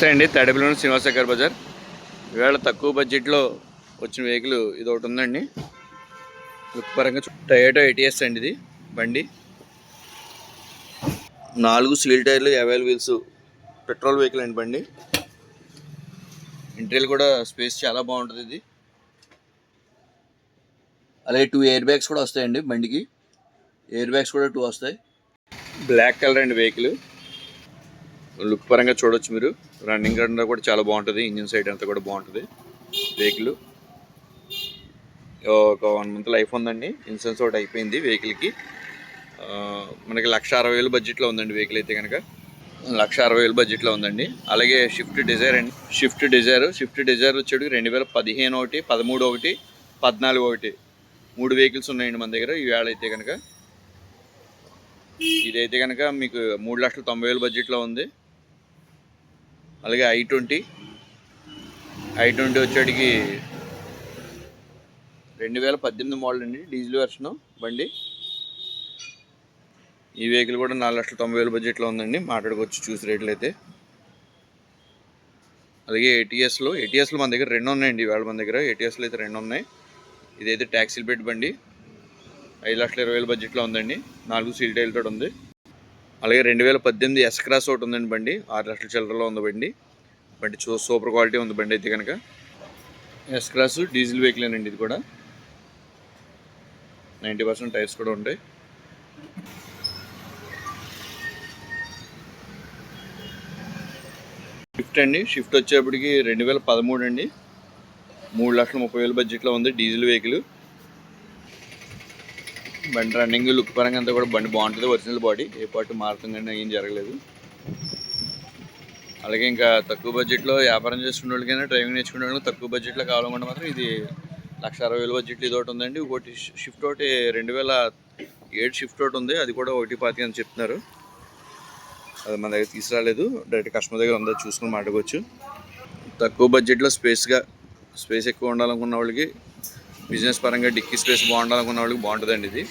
నమస్తే అండి. తాడేపల్లిలోని శ్రీనివాస బజార్. ఇవాళ తక్కువ బడ్జెట్లో వచ్చిన వెహికల్ ఇది ఒకటి ఉందండి. లుక్ పరంగా టొయోటా ఏటీఎస్ అండి. ఇది బండి 4 సీల్ టైర్లు, 50 వీల్స్, పెట్రోల్ వెహికల్ అండి బండి. ఇంటీరియర్ కూడా స్పేస్ చాలా బాగుంటుంది. ఇది అలాగే 2 ఎయిర్ బ్యాగ్స్ కూడా వస్తాయండి బండికి. ఎయిర్ బ్యాగ్స్ కూడా 2 వస్తాయి. బ్లాక్ కలర్ అండి వెహికల్. లుక్ పరంగా చూడొచ్చు మీరు. రన్నింగ్ అంతా కూడా చాలా బాగుంటుంది. ఇంజిన్ సైడ్ అంతా కూడా బాగుంటుంది. వెహికల్ ఒక 1 మంత్ లైఫ్ ఉందండి. ఇన్సూరెన్స్ ఒకటి అయిపోయింది వెహికల్కి. మనకి 1,60,000 బడ్జెట్లో ఉందండి వెహికల్ అయితే కనుక. 1,60,000 బడ్జెట్లో ఉందండి. అలాగే షిఫ్ట్ డిజైర్ అండి. షిఫ్ట్ డిజైర్ వచ్చేటికి 2015 ఒకటి, 13 ఒకటి, 14 ఒకటి, 3 వెహికల్స్ ఉన్నాయండి మన దగ్గర ఈవేళ అయితే కనుక. ఇదైతే కనుక మీకు 3,90,000 బడ్జెట్లో ఉంది. అలాగే i20 వచ్చేటికి 2018 మోడల్ అండి. డీజిల్ వెర్షను బండి. ఈ వెహికల్ కూడా 4,90,000 బడ్జెట్లో ఉందండి. మాట్లాడుకోవచ్చు చూసి రేట్లు అయితే. అలాగే ఏటీఎస్లో మన దగ్గర 2 ఉన్నాయండి. ఇవాళ మన దగ్గర ఏటీఎస్లో అయితే 2 ఉన్నాయి. ఇదైతే ట్యాక్సీలు పెట్టి బండి 5,20,000 బడ్జెట్లో ఉందండి. 4 సీల్ టైర్లతో ఉంది. అలాగే 2018 ఎస్ క్రాస్ ఒకటి ఉందండి బండి. 6 లక్షల చిల్లరలో ఉంది బండి. సూపర్ క్వాలిటీ ఉంది బండి అయితే కనుక. ఎస్ క్రాస్ డీజిల్ వెహికల్ అండి. ఇది కూడా 90% టైర్స్ కూడా ఉంటాయి. షిఫ్ట్ వచ్చేప్పటికి 2013 అండి. 3,30,000 బడ్జెట్లో ఉంది. Diesel vehicle. బండి రన్నింగ్ లుక్ పరంగా అంతా కూడా బండి బాగుంటుంది. ఒరిజినల్ బాడీ, ఏ పార్ట్ మారుతుంది కానీ ఏం జరగలేదు. అలాగే ఇంకా తక్కువ బడ్జెట్లో వ్యాపారం చేసుకునే వాళ్ళకైనా, డ్రైవింగ్ నేర్చుకునే వాళ్ళకి తక్కువ బడ్జెట్లో కావాలనుకుంటే మాత్రం ఇది 1,60,000 బడ్జెట్లో ఇది ఒకటి ఉందండి. ఒకటి షిఫ్ట్ ఒకటి 2007 షిఫ్ట్ ఒకటి ఉంది. అది కూడా 1,25 అని చెప్తున్నారు. అది మన దగ్గర తీసుకురాలేదు. డైరెక్ట్ కస్టమర్ దగ్గర ఉందో చూసుకుని మాట్లాడుకోవచ్చు. తక్కువ బడ్జెట్లో స్పేస్ ఎక్కువ ఉండాలనుకున్న వాళ్ళకి, బిజినెస్ పరంగా డిక్కీ స్పేస్ బాగుండాలనుకున్న వాళ్ళకి బాగుంటుందండి ఇది.